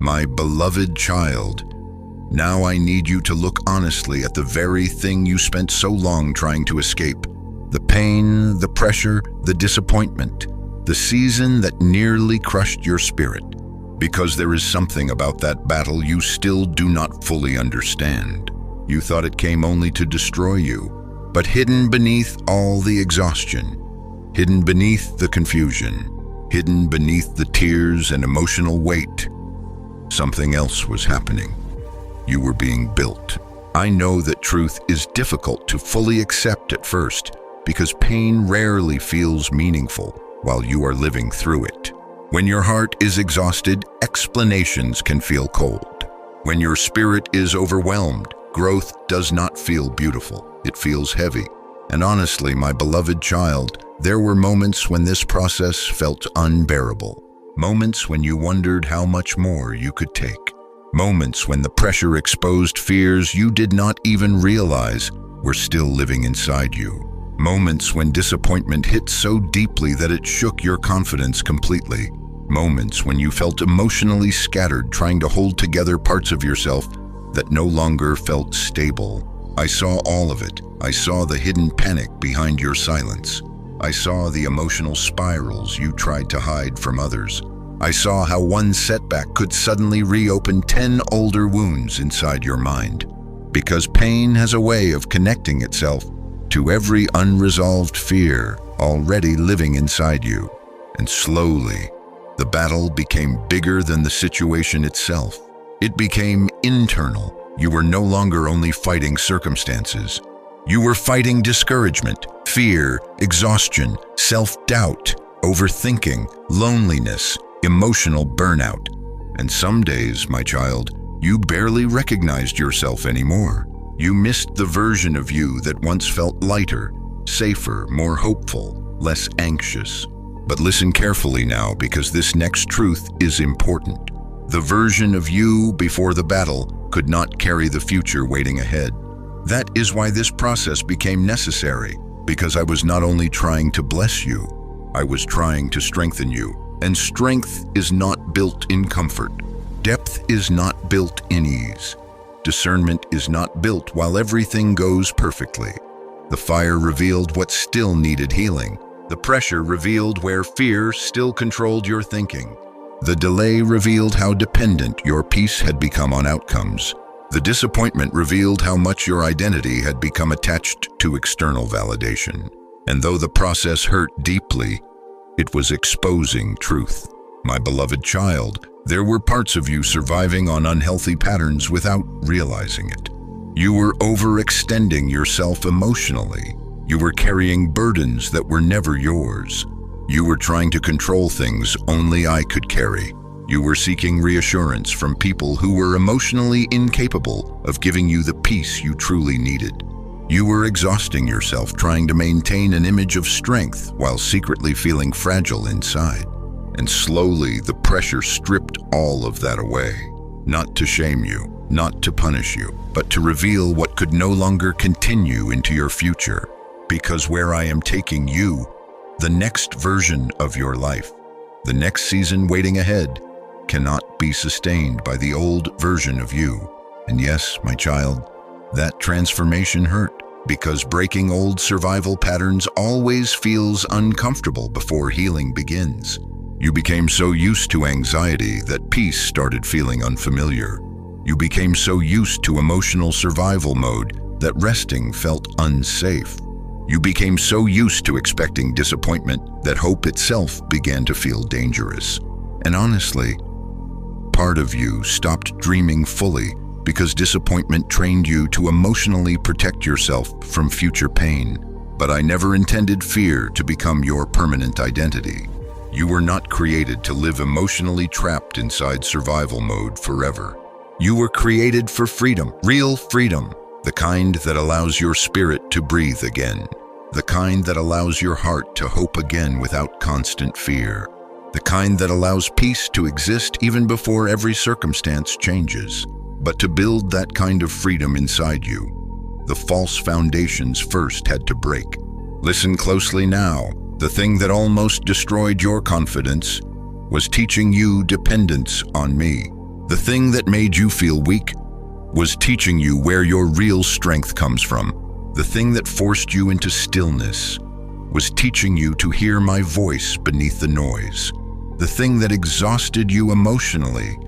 My beloved child, now I need you to look honestly at the very thing you spent so long trying to escape. The pain, the pressure, the disappointment, the season that nearly crushed your spirit. Because there is something about that battle you still do not fully understand. You thought it came only to destroy you, but hidden beneath all the exhaustion, hidden beneath the confusion, hidden beneath the tears and emotional weight, something else was happening. You were being built. I know that truth is difficult to fully accept at first, because pain rarely feels meaningful while you are living through it. When your heart is exhausted, explanations can feel cold. When your spirit is overwhelmed, growth does not feel beautiful. It feels heavy. And honestly, my beloved child, there were moments when this process felt unbearable. Moments when you wondered how much more you could take. Moments when the pressure exposed fears you did not even realize were still living inside you. Moments when disappointment hit so deeply that it shook your confidence completely. Moments when you felt emotionally scattered, trying to hold together parts of yourself that no longer felt stable. I saw all of it. I saw the hidden panic behind your silence. I saw the emotional spirals you tried to hide from others. I saw how one setback could suddenly reopen 10 older wounds inside your mind. Because pain has a way of connecting itself to every unresolved fear already living inside you. And slowly, the battle became bigger than the situation itself. It became internal. You were no longer only fighting circumstances. You were fighting discouragement, fear, exhaustion, self-doubt, overthinking, loneliness, emotional burnout. And some days, my child, you barely recognized yourself anymore. You missed the version of you that once felt lighter, safer, more hopeful, less anxious. But listen carefully now, because this next truth is important. The version of you before the battle could not carry the future waiting ahead. That is why this process became necessary, because I was not only trying to bless you, I was trying to strengthen you. And strength is not built in comfort. Depth is not built in ease. Discernment is not built while everything goes perfectly. The fire revealed what still needed healing. The pressure revealed where fear still controlled your thinking. The delay revealed how dependent your peace had become on outcomes. The disappointment revealed how much your identity had become attached to external validation. And though the process hurt deeply, it was exposing truth. My beloved child, there were parts of you surviving on unhealthy patterns without realizing it. You were overextending yourself emotionally. You were carrying burdens that were never yours. You were trying to control things only I could carry. You were seeking reassurance from people who were emotionally incapable of giving you the peace you truly needed. You were exhausting yourself trying to maintain an image of strength while secretly feeling fragile inside. And slowly, the pressure stripped all of that away. Not to shame you, not to punish you, but to reveal what could no longer continue into your future. Because where I am taking you, the next version of your life, the next season waiting ahead, cannot be sustained by the old version of you. And yes, my child, that transformation hurt, because breaking old survival patterns always feels uncomfortable before healing begins. You became so used to anxiety that peace started feeling unfamiliar. You became so used to emotional survival mode that resting felt unsafe. You became so used to expecting disappointment that hope itself began to feel dangerous. And honestly, part of you stopped dreaming fully because disappointment trained you to emotionally protect yourself from future pain. But I never intended fear to become your permanent identity. You were not created to live emotionally trapped inside survival mode forever. You were created for freedom, real freedom, the kind that allows your spirit to breathe again, the kind that allows your heart to hope again without constant fear, the kind that allows peace to exist even before every circumstance changes. But to build that kind of freedom inside you, the false foundations first had to break. Listen closely now. The thing that almost destroyed your confidence was teaching you dependence on me. The thing that made you feel weak was teaching you where your real strength comes from. The thing that forced you into stillness was teaching you to hear my voice beneath the noise. The thing that exhausted you emotionally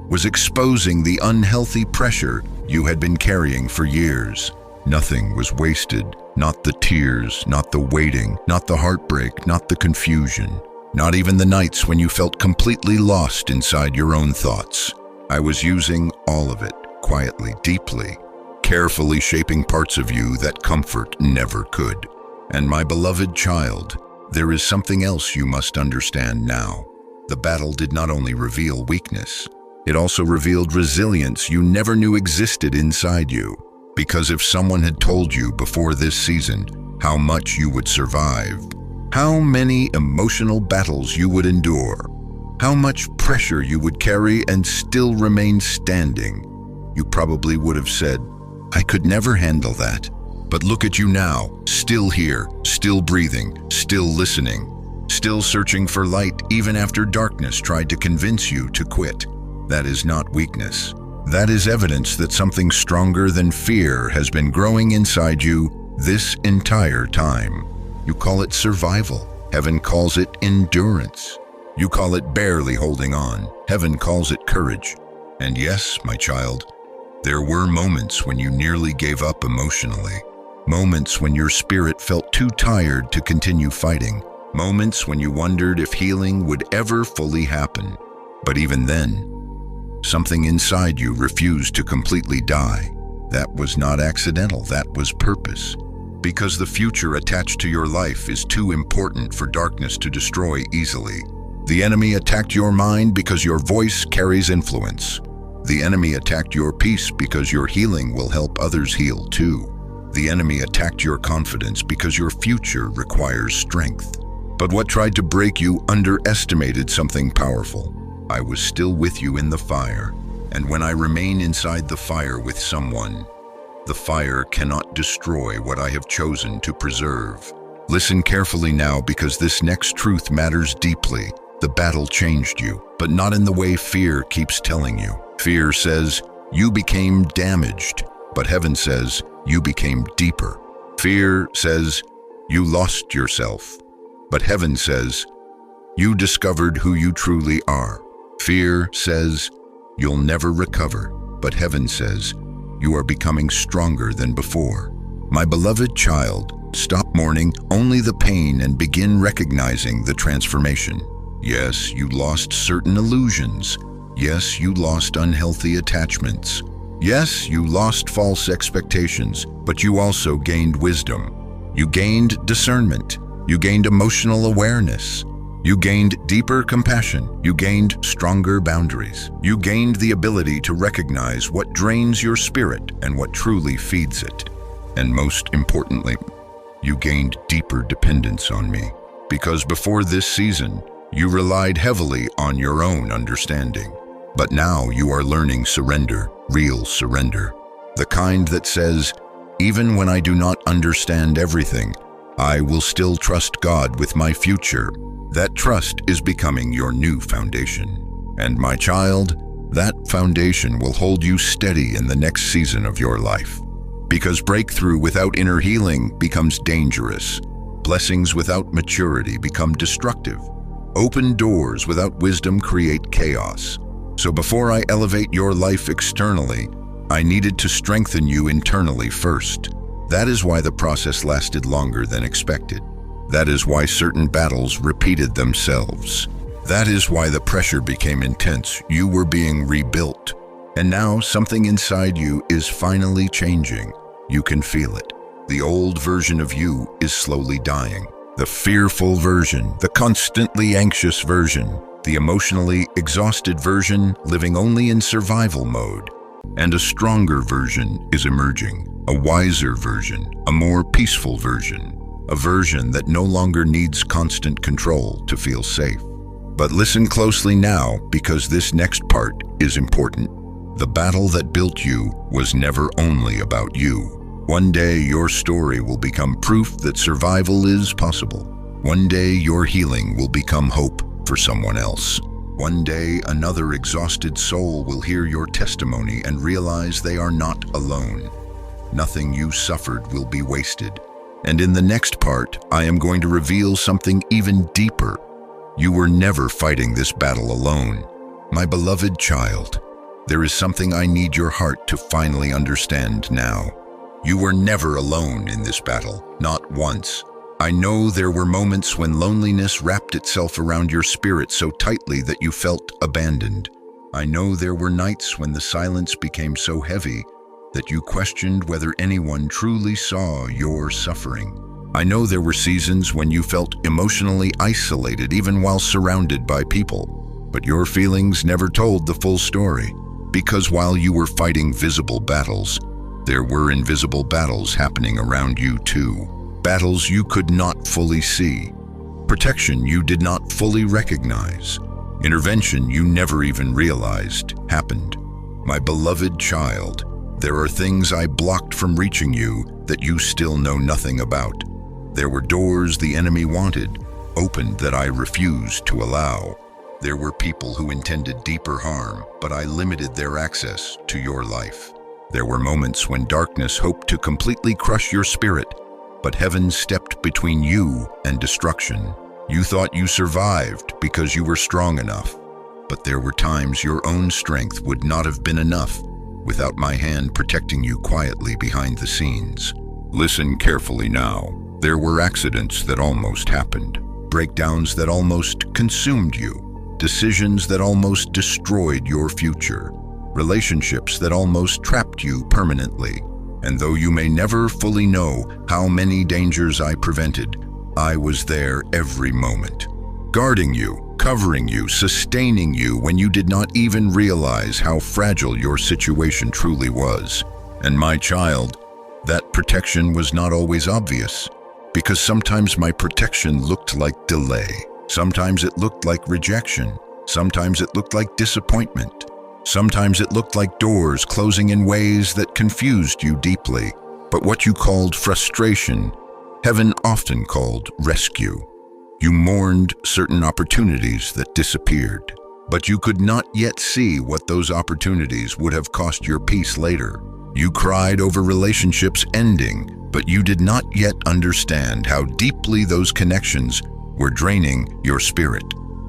was exposing the unhealthy pressure you had been carrying for years. Nothing was wasted, not the tears, not the waiting, not the heartbreak, not the confusion, not even the nights when you felt completely lost inside your own thoughts. I was using all of it, quietly, deeply, carefully shaping parts of you that comfort never could. And my beloved child, there is something else you must understand now. The battle did not only reveal weakness, it also revealed resilience you never knew existed inside you. Because if someone had told you before this season how much you would survive, how many emotional battles you would endure, how much pressure you would carry and still remain standing, you probably would have said, "I could never handle that." But look at you now, still here, still breathing, still listening, still searching for light even after darkness tried to convince you to quit. That is not weakness. That is evidence that something stronger than fear has been growing inside you this entire time. You call it survival. Heaven calls it endurance. You call it barely holding on. Heaven calls it courage. And yes, my child, there were moments when you nearly gave up emotionally. Moments when your spirit felt too tired to continue fighting. Moments when you wondered if healing would ever fully happen. But even then, something inside you refused to completely die. That was not accidental, that was purpose. Because the future attached to your life is too important for darkness to destroy easily. The enemy attacked your mind because your voice carries influence. The enemy attacked your peace because your healing will help others heal too. The enemy attacked your confidence because your future requires strength. But what tried to break you underestimated something powerful. I was still with you in the fire, and when I remain inside the fire with someone, the fire cannot destroy what I have chosen to preserve. Listen carefully now, because this next truth matters deeply. The battle changed you, but not in the way fear keeps telling you. Fear says, you became damaged, but heaven says, you became deeper. Fear says, you lost yourself, but heaven says, you discovered who you truly are. Fear says, you'll never recover, but heaven says, you are becoming stronger than before. My beloved child, stop mourning only the pain and begin recognizing the transformation. Yes, you lost certain illusions. Yes, you lost unhealthy attachments. Yes, you lost false expectations, but you also gained wisdom. You gained discernment. You gained emotional awareness. You gained deeper compassion. You gained stronger boundaries. You gained the ability to recognize what drains your spirit and what truly feeds it. And most importantly, you gained deeper dependence on me. Because before this season, you relied heavily on your own understanding. But now you are learning surrender, real surrender. The kind that says, even when I do not understand everything, I will still trust God with my future. That trust is becoming your new foundation. And my child, that foundation will hold you steady in the next season of your life. Because breakthrough without inner healing becomes dangerous. Blessings without maturity become destructive. Open doors without wisdom create chaos. So before I elevate your life externally, I needed to strengthen you internally first. That is why the process lasted longer than expected. That is why certain battles repeated themselves. That is why the pressure became intense. You were being rebuilt. And now something inside you is finally changing. You can feel it. The old version of you is slowly dying. The fearful version, the constantly anxious version, the emotionally exhausted version living only in survival mode. And a stronger version is emerging, a wiser version, a more peaceful version, a version that no longer needs constant control to feel safe. But listen closely now, because this next part is important. The battle that built you was never only about you. One day your story will become proof that survival is possible. One day your healing will become hope for someone else. One day, another exhausted soul will hear your testimony and realize they are not alone. Nothing you suffered will be wasted. And in the next part, I am going to reveal something even deeper. You were never fighting this battle alone. My beloved child, there is something I need your heart to finally understand now. You were never alone in this battle, not once. I know there were moments when loneliness wrapped itself around your spirit so tightly that you felt abandoned. I know there were nights when the silence became so heavy that you questioned whether anyone truly saw your suffering. I know there were seasons when you felt emotionally isolated even while surrounded by people. But your feelings never told the full story, because while you were fighting visible battles, there were invisible battles happening around you too. Battles you could not fully see. Protection you did not fully recognize. Intervention you never even realized happened. My beloved child, there are things I blocked from reaching you that you still know nothing about. There were doors the enemy wanted, opened that I refused to allow. There were people who intended deeper harm, but I limited their access to your life. There were moments when darkness hoped to completely crush your spirit, but heaven stepped between you and destruction. You thought you survived because you were strong enough, but there were times your own strength would not have been enough without my hand protecting you quietly behind the scenes. Listen carefully now. There were accidents that almost happened, breakdowns that almost consumed you, decisions that almost destroyed your future, relationships that almost trapped you permanently. And though you may never fully know how many dangers I prevented, I was there every moment, guarding you, covering you, sustaining you when you did not even realize how fragile your situation truly was. And my child, that protection was not always obvious, because sometimes my protection looked like delay. Sometimes it looked like rejection. Sometimes it looked like disappointment. Sometimes it looked like doors closing in ways that confused you deeply. But what you called frustration, heaven often called rescue. You mourned certain opportunities that disappeared, but you could not yet see what those opportunities would have cost your peace later. You cried over relationships ending, but you did not yet understand how deeply those connections were draining your spirit.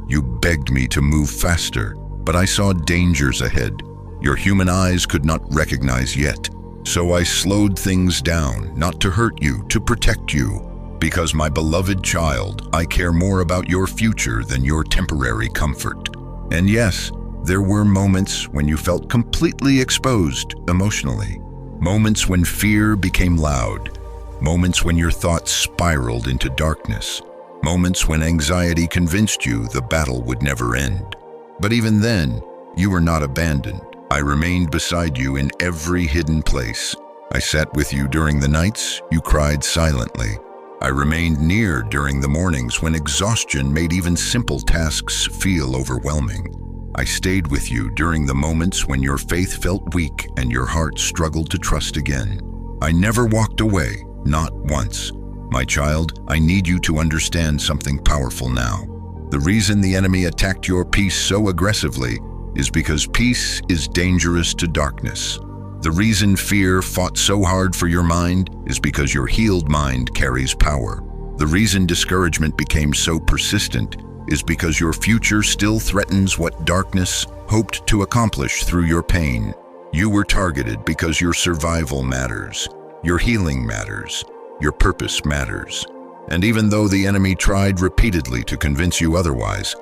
You begged me to move faster, but I saw dangers ahead your human eyes could not recognize yet. So I slowed things down, not to hurt you, to protect you. Because, my beloved child, I care more about your future than your temporary comfort. And yes, there were moments when you felt completely exposed emotionally. Moments when fear became loud. Moments when your thoughts spiraled into darkness. Moments when anxiety convinced you the battle would never end. But even then, you were not abandoned. I remained beside you in every hidden place. I sat with you during the nights you cried silently. I remained near during the mornings when exhaustion made even simple tasks feel overwhelming. I stayed with you during the moments when your faith felt weak and your heart struggled to trust again. I never walked away, not once. My child, I need you to understand something powerful now. The reason the enemy attacked your peace so aggressively is because peace is dangerous to darkness. The reason fear fought so hard for your mind is because your healed mind carries power. The reason discouragement became so persistent is because your future still threatens what darkness hoped to accomplish through your pain. You were targeted because your survival matters, your healing matters, your purpose matters. And even though the enemy tried repeatedly to convince you otherwise,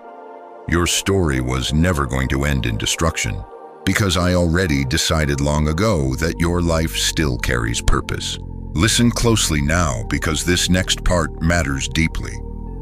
your story was never going to end in destruction, because I already decided long ago that your life still carries purpose. Listen closely now, because this next part matters deeply.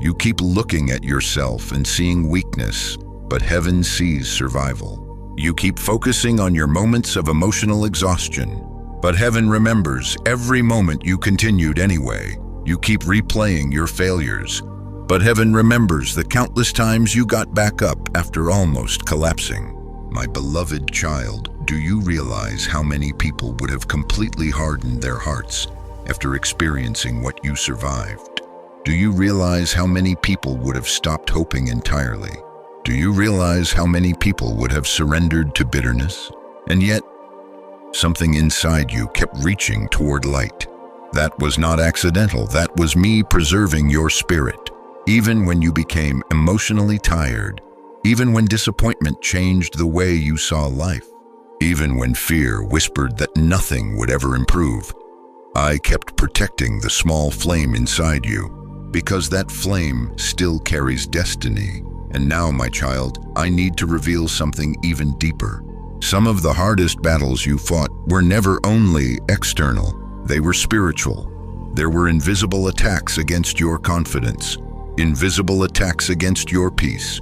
You keep looking at yourself and seeing weakness, but heaven sees survival. You keep focusing on your moments of emotional exhaustion, but heaven remembers every moment you continued anyway. You keep replaying your failures, but heaven remembers the countless times you got back up after almost collapsing. My beloved child, do you realize how many people would have completely hardened their hearts after experiencing what you survived? Do you realize how many people would have stopped hoping entirely? Do you realize how many people would have surrendered to bitterness? And yet, something inside you kept reaching toward light. That was not accidental. That was me preserving your spirit. Even when you became emotionally tired, even when disappointment changed the way you saw life, even when fear whispered that nothing would ever improve, I kept protecting the small flame inside you, because that flame still carries destiny. And now, my child, I need to reveal something even deeper. Some of the hardest battles you fought were never only external, they were spiritual. There were invisible attacks against your confidence, invisible attacks against your peace,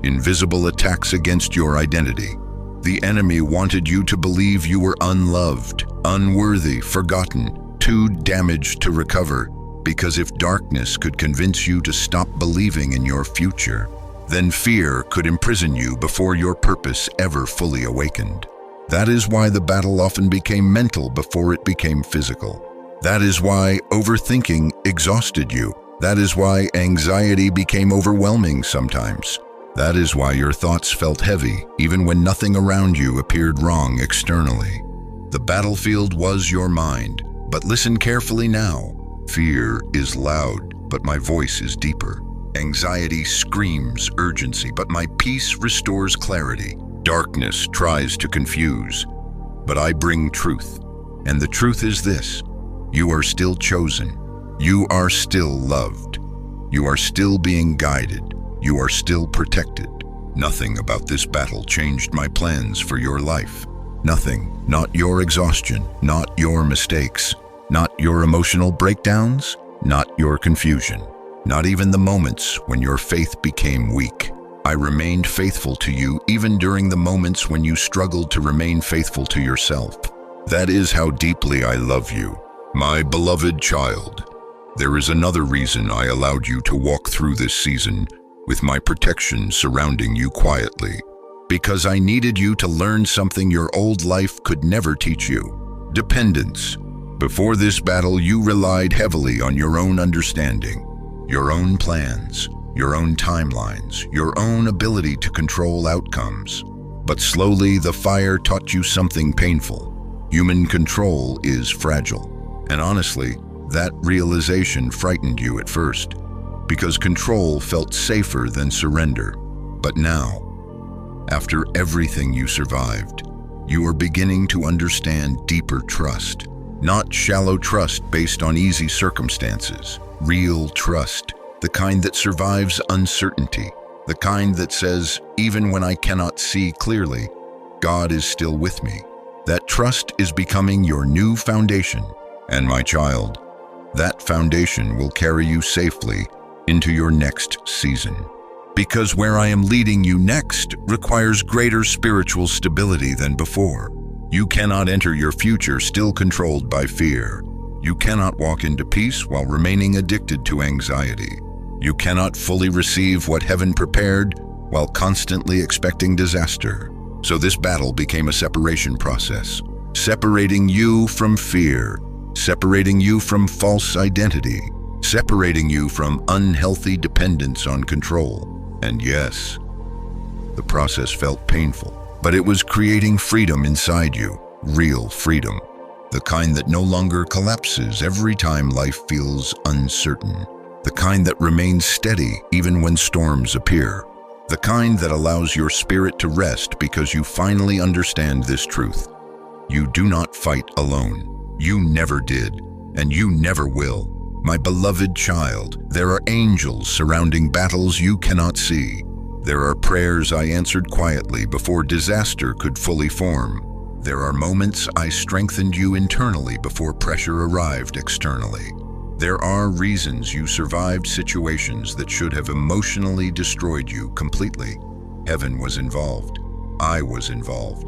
invisible attacks against your identity. The enemy wanted you to believe you were unloved, unworthy, forgotten, too damaged to recover, because if darkness could convince you to stop believing in your future, then fear could imprison you before your purpose ever fully awakened. That is why the battle often became mental before it became physical. That is why overthinking exhausted you. That is why anxiety became overwhelming sometimes. That is why your thoughts felt heavy, even when nothing around you appeared wrong externally. The battlefield was your mind, but listen carefully now. Fear is loud, but my voice is deeper. Anxiety screams urgency, but my peace restores clarity. Darkness tries to confuse, but I bring truth. And the truth is this: you are still chosen. You are still loved. You are still being guided. You are still protected. Nothing about this battle changed my plans for your life. Nothing. Not your exhaustion, not your mistakes, not your emotional breakdowns, not your confusion. Not even the moments when your faith became weak. I remained faithful to you even during the moments when you struggled to remain faithful to yourself. That is how deeply I love you, my beloved child. There is another reason I allowed you to walk through this season with my protection surrounding you quietly. Because I needed you to learn something your old life could never teach you: dependence. Before this battle, you relied heavily on your own understanding, your own plans, your own timelines, your own ability to control outcomes. But slowly, the fire taught you something painful. Human control is fragile. And honestly, that realization frightened you at first, because control felt safer than surrender. But now, after everything you survived, you are beginning to understand deeper trust. Not shallow trust based on easy circumstances. Real trust, the kind that survives uncertainty, the kind that says, even when I cannot see clearly, God is still with me. That trust is becoming your new foundation. And my child, that foundation will carry you safely into your next season. Because where I am leading you next requires greater spiritual stability than before. You cannot enter your future still controlled by fear. You cannot walk into peace while remaining addicted to anxiety. You cannot fully receive what heaven prepared while constantly expecting disaster. So this battle became a separation process, separating you from fear, separating you from false identity, separating you from unhealthy dependence on control. And yes, the process felt painful, but it was creating freedom inside you, real freedom. The kind that no longer collapses every time life feels uncertain. The kind that remains steady even when storms appear. The kind that allows your spirit to rest because you finally understand this truth. You do not fight alone. You never did, and you never will. My beloved child, there are angels surrounding battles you cannot see. There are prayers I answered quietly before disaster could fully form. There are moments I strengthened you internally before pressure arrived externally. There are reasons you survived situations that should have emotionally destroyed you completely. Heaven was involved. I was involved.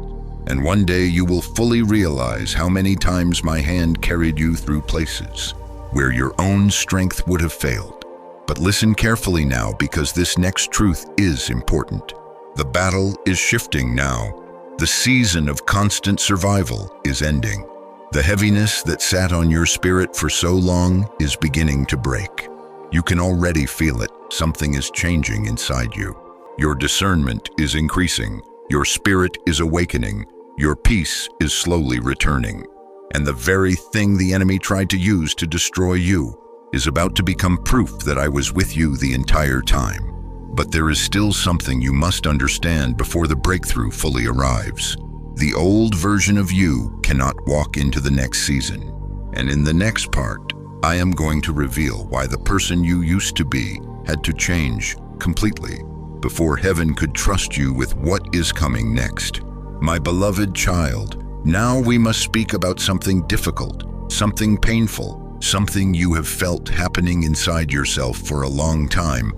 And one day you will fully realize how many times my hand carried you through places where your own strength would have failed. But listen carefully now, because this next truth is important. The battle is shifting now. The season of constant survival is ending. The heaviness that sat on your spirit for so long is beginning to break. You can already feel it. Something is changing inside you. Your discernment is increasing. Your spirit is awakening. Your peace is slowly returning. And the very thing the enemy tried to use to destroy you is about to become proof that I was with you the entire time. But there is still something you must understand before the breakthrough fully arrives. The old version of you cannot walk into the next season. And in the next part, I am going to reveal why the person you used to be had to change completely before heaven could trust you with what is coming next. My beloved child, now we must speak about something difficult, something painful, something you have felt happening inside yourself for a long time,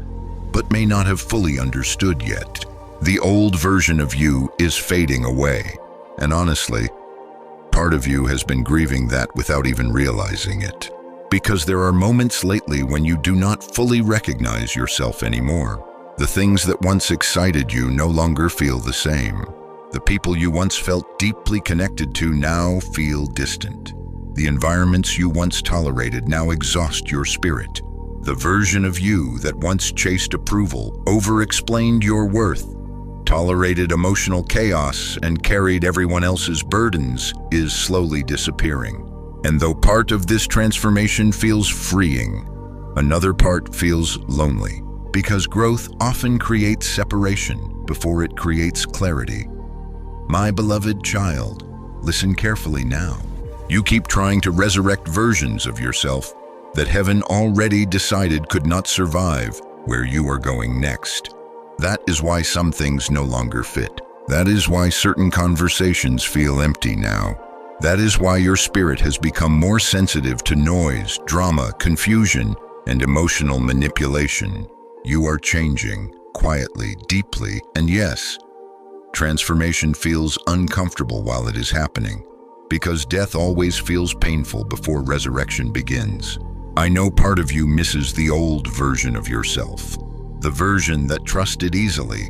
but may not have fully understood yet. The old version of you is fading away, and honestly, part of you has been grieving that without even realizing it. Because there are moments lately when you do not fully recognize yourself anymore. The things that once excited you no longer feel the same. The people you once felt deeply connected to now feel distant. The environments you once tolerated now exhaust your spirit. The version of you that once chased approval, over-explained your worth, tolerated emotional chaos, and carried everyone else's burdens is slowly disappearing. And though part of this transformation feels freeing, another part feels lonely. Because growth often creates separation before it creates clarity. My beloved child, listen carefully now. You keep trying to resurrect versions of yourself that heaven already decided could not survive where you are going next. That is why some things no longer fit. That is why certain conversations feel empty now. That is why your spirit has become more sensitive to noise, drama, confusion, and emotional manipulation. You are changing, quietly, deeply, and yes, transformation feels uncomfortable while it is happening, because death always feels painful before resurrection begins. I know part of you misses the old version of yourself, the version that trusted easily,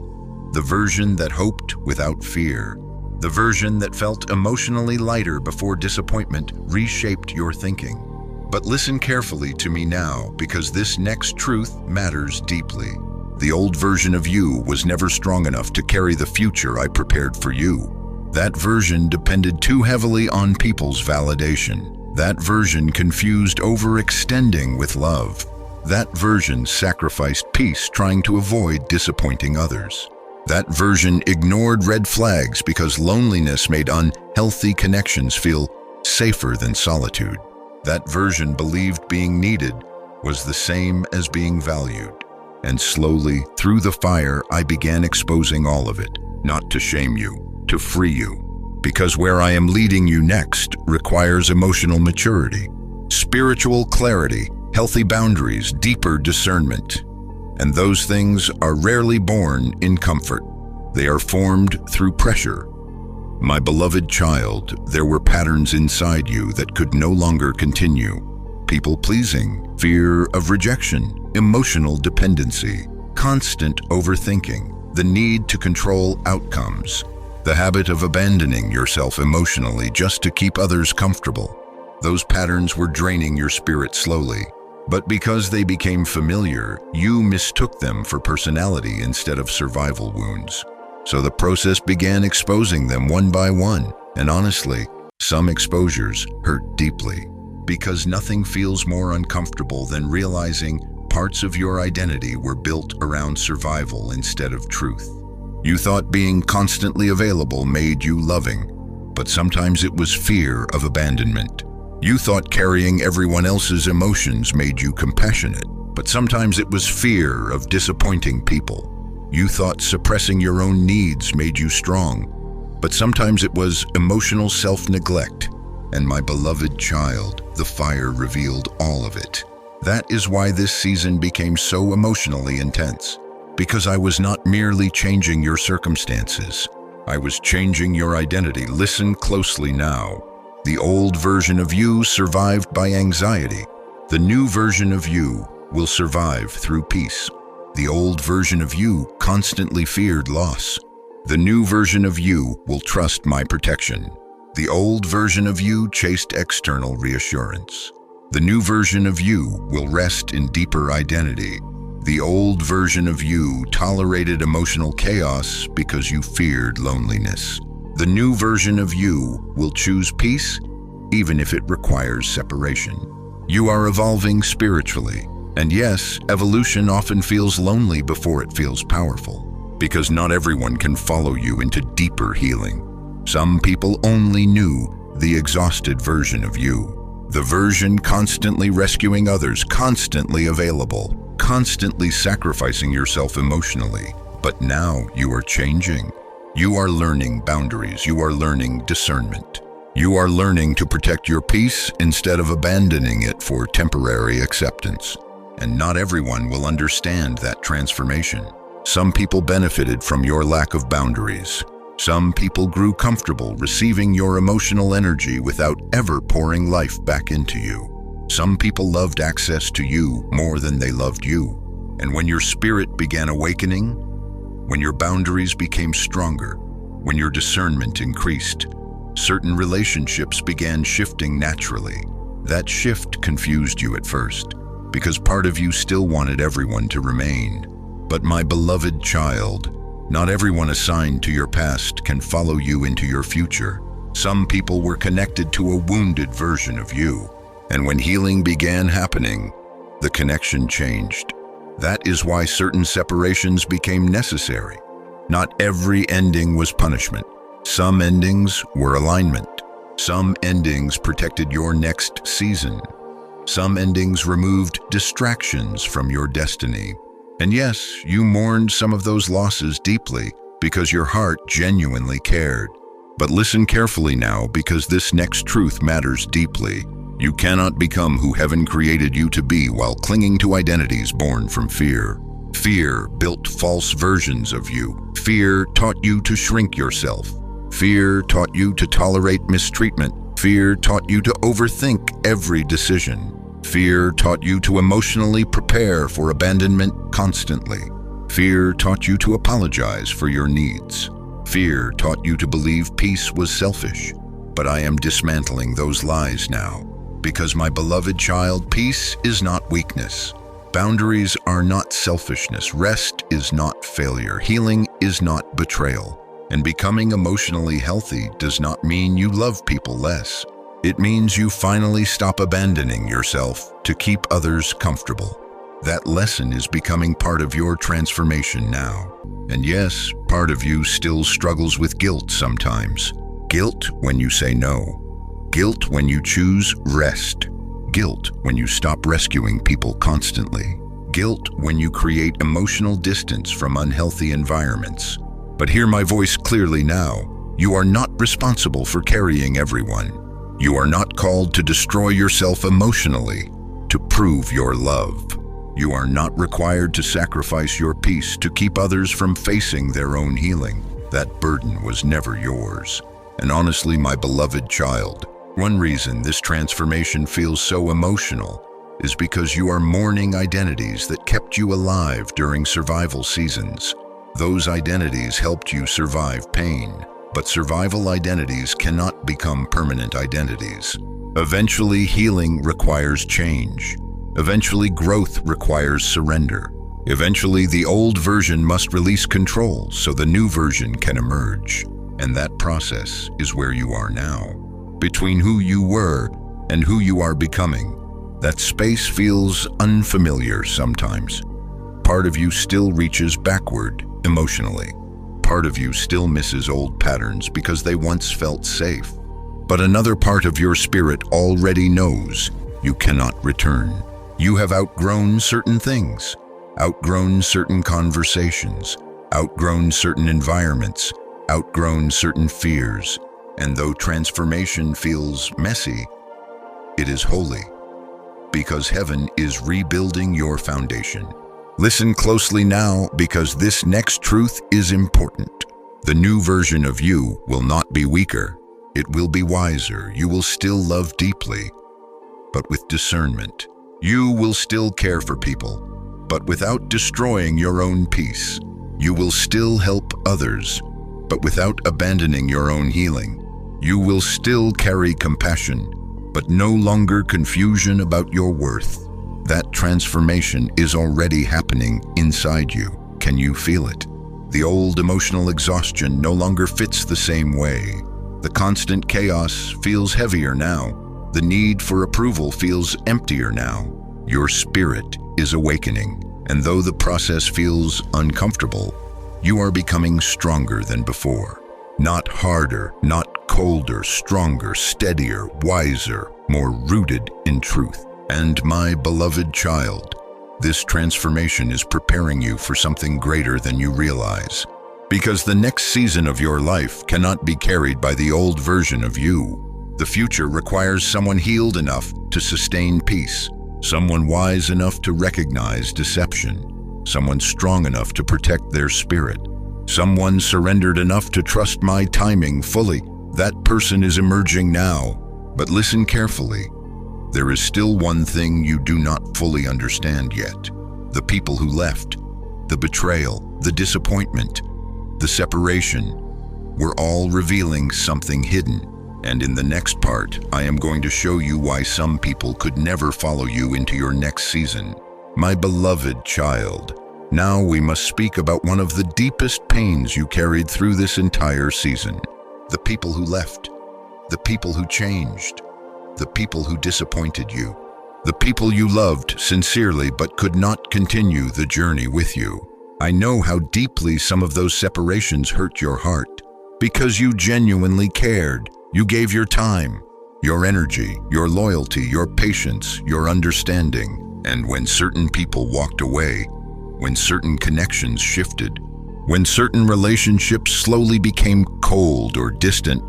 the version that hoped without fear, the version that felt emotionally lighter before disappointment reshaped your thinking. But listen carefully to me now, because this next truth matters deeply. The old version of you was never strong enough to carry the future I prepared for you. That version depended too heavily on people's validation. That version confused overextending with love. That version sacrificed peace trying to avoid disappointing others. That version ignored red flags because loneliness made unhealthy connections feel safer than solitude. That version believed being needed was the same as being valued. And slowly, through the fire, I began exposing all of it, not to shame you, to free you. Because where I am leading you next requires emotional maturity, spiritual clarity, healthy boundaries, deeper discernment. And those things are rarely born in comfort. They are formed through pressure. My beloved child, there were patterns inside you that could no longer continue. People-pleasing, fear of rejection, emotional dependency, constant overthinking, the need to control outcomes, the habit of abandoning yourself emotionally just to keep others comfortable. Those patterns were draining your spirit slowly. But because they became familiar, you mistook them for personality instead of survival wounds. So the process began exposing them one by one, and honestly, some exposures hurt deeply, because nothing feels more uncomfortable than realizing parts of your identity were built around survival instead of truth. You thought being constantly available made you loving, but sometimes it was fear of abandonment. You thought carrying everyone else's emotions made you compassionate, but sometimes it was fear of disappointing people. You thought suppressing your own needs made you strong, but sometimes it was emotional self-neglect. And my beloved child, the fire revealed all of it. That is why this season became so emotionally intense, because I was not merely changing your circumstances. I was changing your identity. Listen closely now. The old version of you survived by anxiety. The new version of you will survive through peace. The old version of you constantly feared loss. The new version of you will trust my protection. The old version of you chased external reassurance. The new version of you will rest in deeper identity. The old version of you tolerated emotional chaos because you feared loneliness. The new version of you will choose peace even if it requires separation. You are evolving spiritually. And yes, evolution often feels lonely before it feels powerful, because not everyone can follow you into deeper healing. Some people only knew the exhausted version of you, the version constantly rescuing others, constantly available, constantly sacrificing yourself emotionally. But now you are changing. You are learning boundaries. You are learning discernment. You are learning to protect your peace instead of abandoning it for temporary acceptance. And not everyone will understand that transformation. Some people benefited from your lack of boundaries. Some people grew comfortable receiving your emotional energy without ever pouring life back into you. Some people loved access to you more than they loved you. And when your spirit began awakening, when your boundaries became stronger, when your discernment increased, certain relationships began shifting naturally. That shift confused you at first, because part of you still wanted everyone to remain. But my beloved child, not everyone assigned to your past can follow you into your future. Some people were connected to a wounded version of you. And when healing began happening, the connection changed. That is why certain separations became necessary. Not every ending was punishment. Some endings were alignment. Some endings protected your next season. Some endings removed distractions from your destiny. And yes, you mourned some of those losses deeply because your heart genuinely cared. But listen carefully now, because this next truth matters deeply. You cannot become who heaven created you to be while clinging to identities born from fear. Fear built false versions of you. Fear taught you to shrink yourself. Fear taught you to tolerate mistreatment. Fear taught you to overthink every decision. Fear taught you to emotionally prepare for abandonment constantly. Fear taught you to apologize for your needs. Fear taught you to believe peace was selfish. But I am dismantling those lies now, because my beloved child, peace is not weakness. Boundaries are not selfishness. Rest is not failure. Healing is not betrayal. And becoming emotionally healthy does not mean you love people less. It means you finally stop abandoning yourself to keep others comfortable. That lesson is becoming part of your transformation now. And yes, part of you still struggles with guilt sometimes. Guilt when you say no. Guilt when you choose rest. Guilt when you stop rescuing people constantly. Guilt when you create emotional distance from unhealthy environments. But hear my voice clearly now. You are not responsible for carrying everyone. You are not called to destroy yourself emotionally to prove your love. You are not required to sacrifice your peace to keep others from facing their own healing. That burden was never yours. And honestly, my beloved child, one reason this transformation feels so emotional is because you are mourning identities that kept you alive during survival seasons. Those identities helped you survive pain. But survival identities cannot become permanent identities. Eventually, healing requires change. Eventually, growth requires surrender. Eventually, the old version must release control so the new version can emerge. And that process is where you are now. Between who you were and who you are becoming, that space feels unfamiliar sometimes. Part of you still reaches backward emotionally. Part of you still misses old patterns because they once felt safe. But another part of your spirit already knows you cannot return. You have outgrown certain things, outgrown certain conversations, outgrown certain environments, outgrown certain fears. And though transformation feels messy, it is holy, because heaven is rebuilding your foundation. Listen closely now, because this next truth is important. The new version of you will not be weaker. It will be wiser. You will still love deeply, but with discernment. You will still care for people, but without destroying your own peace. You will still help others, but without abandoning your own healing. You will still carry compassion, but no longer confusion about your worth. That transformation is already happening inside you. Can you feel it? The old emotional exhaustion no longer fits the same way. The constant chaos feels heavier now. The need for approval feels emptier now. Your spirit is awakening, and though the process feels uncomfortable, you are becoming stronger than before. Not harder, not colder, stronger, steadier, wiser, more rooted in truth. And my beloved child, this transformation is preparing you for something greater than you realize. Because the next season of your life cannot be carried by the old version of you. The future requires someone healed enough to sustain peace, someone wise enough to recognize deception, someone strong enough to protect their spirit, someone surrendered enough to trust my timing fully. That person is emerging now. But listen carefully. There is still one thing you do not fully understand yet. The people who left, the betrayal, the disappointment, the separation, were all revealing something hidden. And in the next part, I am going to show you why some people could never follow you into your next season. My beloved child, now we must speak about one of the deepest pains you carried through this entire season. The people who left, the people who changed, the people who disappointed you, the people you loved sincerely but could not continue the journey with you. I know how deeply some of those separations hurt your heart. Because you genuinely cared. You gave your time, your energy, your loyalty, your patience, your understanding. And when certain people walked away, when certain connections shifted, when certain relationships slowly became cold or distant,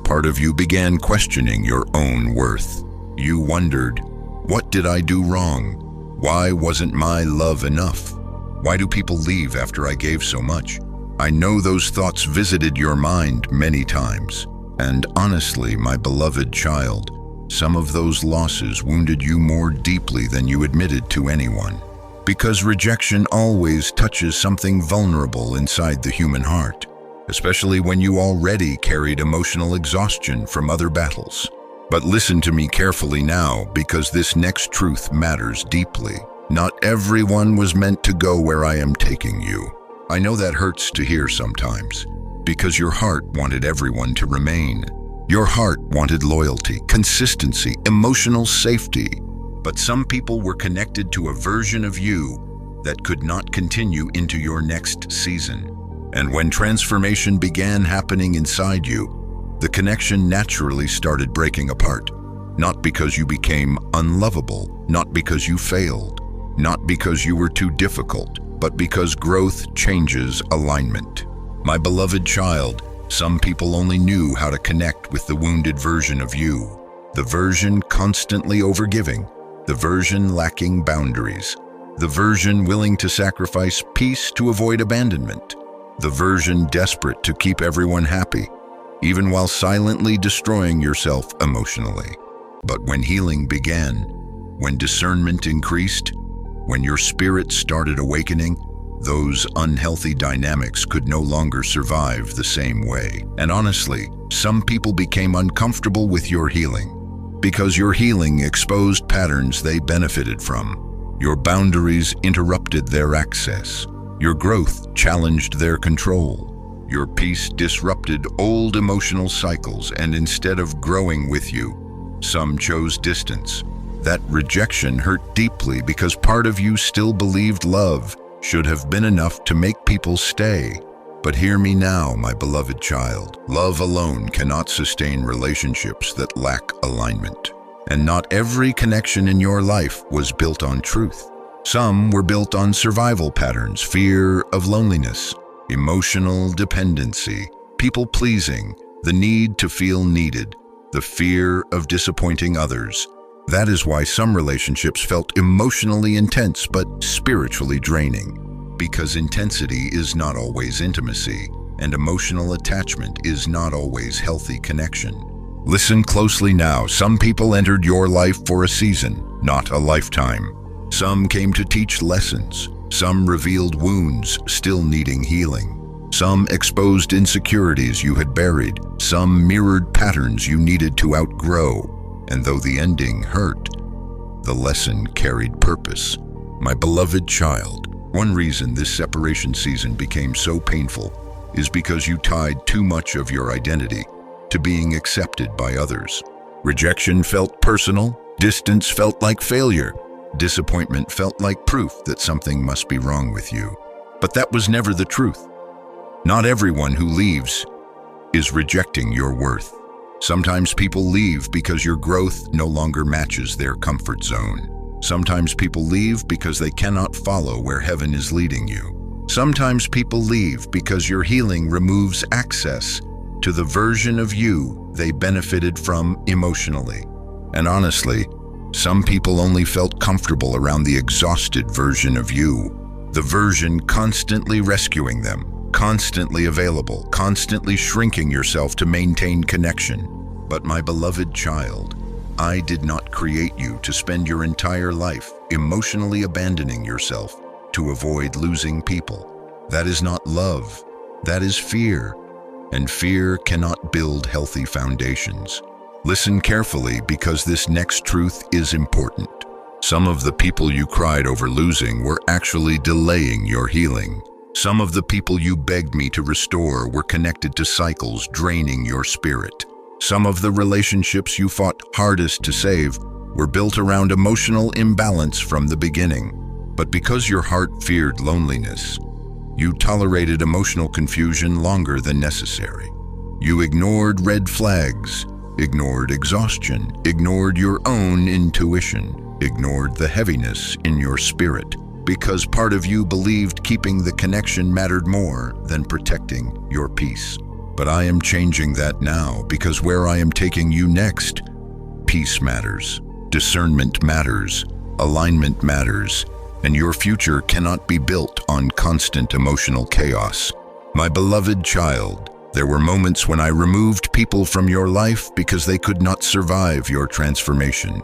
part of you began questioning your own worth. You wondered, what did I do wrong? Why wasn't my love enough? Why do people leave after I gave so much? I know those thoughts visited your mind many times. And honestly, my beloved child, some of those losses wounded you more deeply than you admitted to anyone. Because rejection always touches something vulnerable inside the human heart, especially when you already carried emotional exhaustion from other battles. But listen to me carefully now, because this next truth matters deeply. Not everyone was meant to go where I am taking you. I know that hurts to hear sometimes, because your heart wanted everyone to remain. Your heart wanted loyalty, consistency, emotional safety. But some people were connected to a version of you that could not continue into your next season. And when transformation began happening inside you, the connection naturally started breaking apart. Not because you became unlovable, not because you failed, not because you were too difficult, but because growth changes alignment. My beloved child, some people only knew how to connect with the wounded version of you, the version constantly overgiving, the version lacking boundaries, the version willing to sacrifice peace to avoid abandonment, the version desperate to keep everyone happy, even while silently destroying yourself emotionally. But when healing began, when discernment increased, when your spirit started awakening, those unhealthy dynamics could no longer survive the same way. And honestly, some people became uncomfortable with your healing, because your healing exposed patterns they benefited from. Your boundaries interrupted their access. Your growth challenged their control. Your peace disrupted old emotional cycles, and instead of growing with you, some chose distance. That rejection hurt deeply because part of you still believed love should have been enough to make people stay. But hear me now, my beloved child. Love alone cannot sustain relationships that lack alignment. And not every connection in your life was built on truth. Some were built on survival patterns, fear of loneliness, emotional dependency, people-pleasing, the need to feel needed, the fear of disappointing others. That is why some relationships felt emotionally intense but spiritually draining. Because intensity is not always intimacy, and emotional attachment is not always healthy connection. Listen closely now. Some people entered your life for a season, not a lifetime. Some came to teach lessons. Some revealed wounds still needing healing. Some exposed insecurities you had buried. Some mirrored patterns you needed to outgrow. And though the ending hurt, The lesson carried purpose. My beloved child, one reason this separation season became so painful is because you tied too much of your identity to being accepted by others. Rejection felt personal, distance felt like failure, disappointment felt like proof that something must be wrong with you. But that was never the truth. Not everyone who leaves is rejecting your worth. Sometimes people leave because your growth no longer matches their comfort zone. Sometimes people leave because they cannot follow where heaven is leading you. Sometimes people leave because your healing removes access to the version of you they benefited from emotionally. And honestly, some people only felt comfortable around the exhausted version of you, the version constantly rescuing them, constantly available, constantly shrinking yourself to maintain connection. But my beloved child, I did not create you to spend your entire life emotionally abandoning yourself to avoid losing people. That is not love, that is fear, and fear cannot build healthy foundations. Listen carefully because this next truth is important. Some of the people you cried over losing were actually delaying your healing. Some of the people you begged me to restore were connected to cycles draining your spirit. Some of the relationships you fought hardest to save were built around emotional imbalance from the beginning. But because your heart feared loneliness, you tolerated emotional confusion longer than necessary. You ignored red flags, ignored exhaustion, ignored your own intuition, ignored the heaviness in your spirit, because part of you believed keeping the connection mattered more than protecting your peace. But I am changing that now, because where I am taking you next, peace matters, discernment matters, alignment matters, and your future cannot be built on constant emotional chaos. My beloved child, there were moments when I removed people from your life because they could not survive your transformation.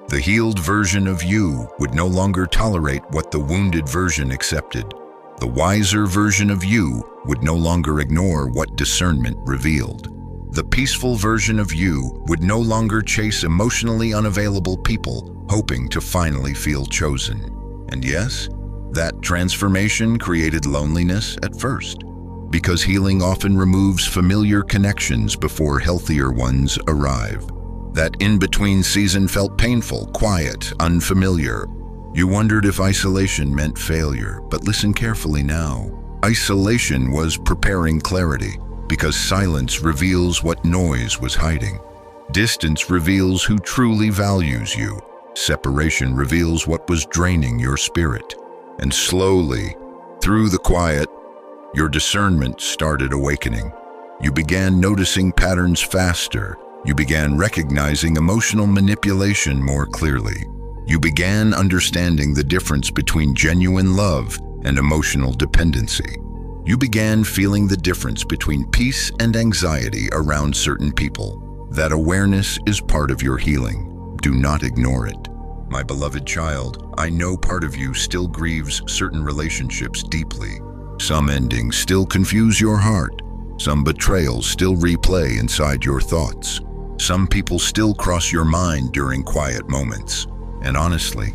The healed version of you would no longer tolerate what the wounded version accepted. The wiser version of you would no longer ignore what discernment revealed. The peaceful version of you would no longer chase emotionally unavailable people, hoping to finally feel chosen. And yes, that transformation created loneliness at first, because healing often removes familiar connections before healthier ones arrive. That in-between season felt painful, quiet, unfamiliar. You wondered if isolation meant failure, but listen carefully now. Isolation was preparing clarity, because silence reveals what noise was hiding. Distance reveals who truly values you. Separation reveals what was draining your spirit. And slowly, through the quiet, your discernment started awakening. You began noticing patterns faster. You began recognizing emotional manipulation more clearly. You began understanding the difference between genuine love and emotional dependency. You began feeling the difference between peace and anxiety around certain people. That awareness is part of your healing. Do not ignore it. My beloved child, I know part of you still grieves certain relationships deeply. Some endings still confuse your heart. Some betrayals still replay inside your thoughts. Some people still cross your mind during quiet moments. And honestly,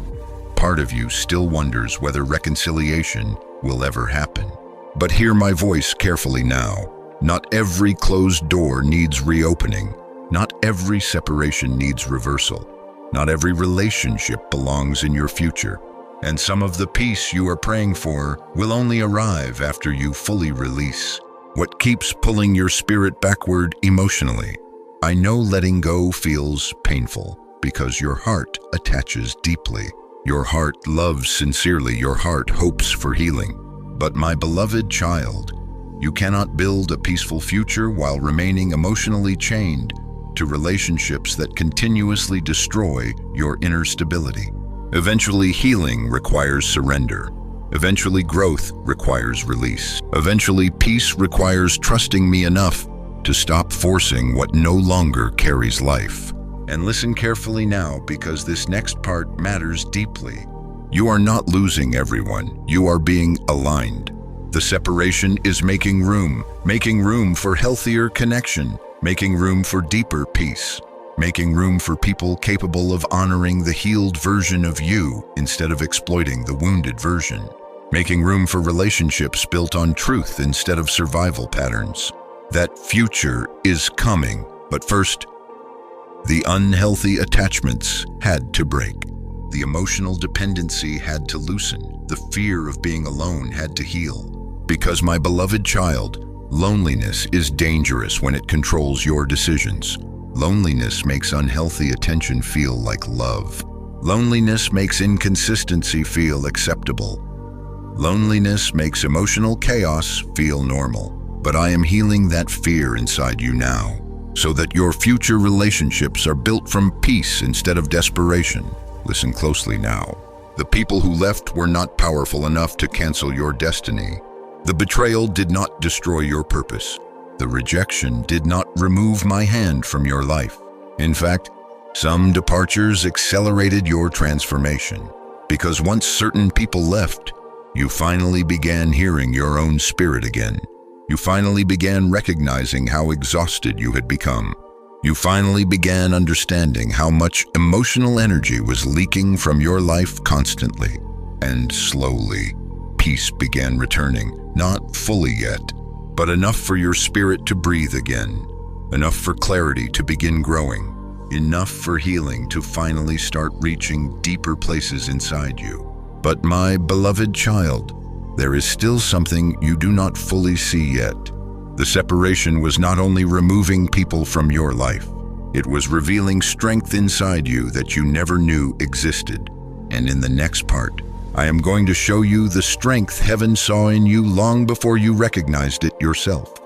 part of you still wonders whether reconciliation will ever happen. But hear my voice carefully now. Not every closed door needs reopening. Not every separation needs reversal. Not every relationship belongs in your future. And some of the peace you are praying for will only arrive after you fully release what keeps pulling your spirit backward emotionally. I know letting go feels painful because your heart attaches deeply. Your heart loves sincerely. Your heart hopes for healing. But my beloved child, you cannot build a peaceful future while remaining emotionally chained to relationships that continuously destroy your inner stability. Eventually, healing requires surrender. Eventually, growth requires release. Eventually, peace requires trusting me enough to stop forcing what no longer carries life. And listen carefully now, because this next part matters deeply. You are not losing everyone. You are being aligned. The separation is making room for healthier connection, making room for deeper peace. making room for people capable of honoring the healed version of you instead of exploiting the wounded version, making room for relationships built on truth instead of survival patterns. That future is coming, but first, the unhealthy attachments had to break. The emotional dependency had to loosen. The fear of being alone had to heal. Because, my beloved child, loneliness is dangerous when it controls your decisions. Loneliness makes unhealthy attention feel like love. Loneliness makes inconsistency feel acceptable. Loneliness makes emotional chaos feel normal. But I am healing that fear inside you now, so that your future relationships are built from peace instead of desperation. Listen closely now. The people who left were not powerful enough to cancel your destiny. The betrayal did not destroy your purpose. The rejection did not remove my hand from your life. In fact, some departures accelerated your transformation. Because once certain people left, you finally began hearing your own spirit again. You finally began recognizing how exhausted you had become. You finally began understanding how much emotional energy was leaking from your life constantly. And slowly, peace began returning, not fully yet, but enough for your spirit to breathe again, enough for clarity to begin growing, enough for healing to finally start reaching deeper places inside you. But my beloved child, there is still something you do not fully see yet. The separation was not only removing people from your life, it was revealing strength inside you that you never knew existed. And in the next part, I am going to show you the strength heaven saw in you long before you recognized it yourself.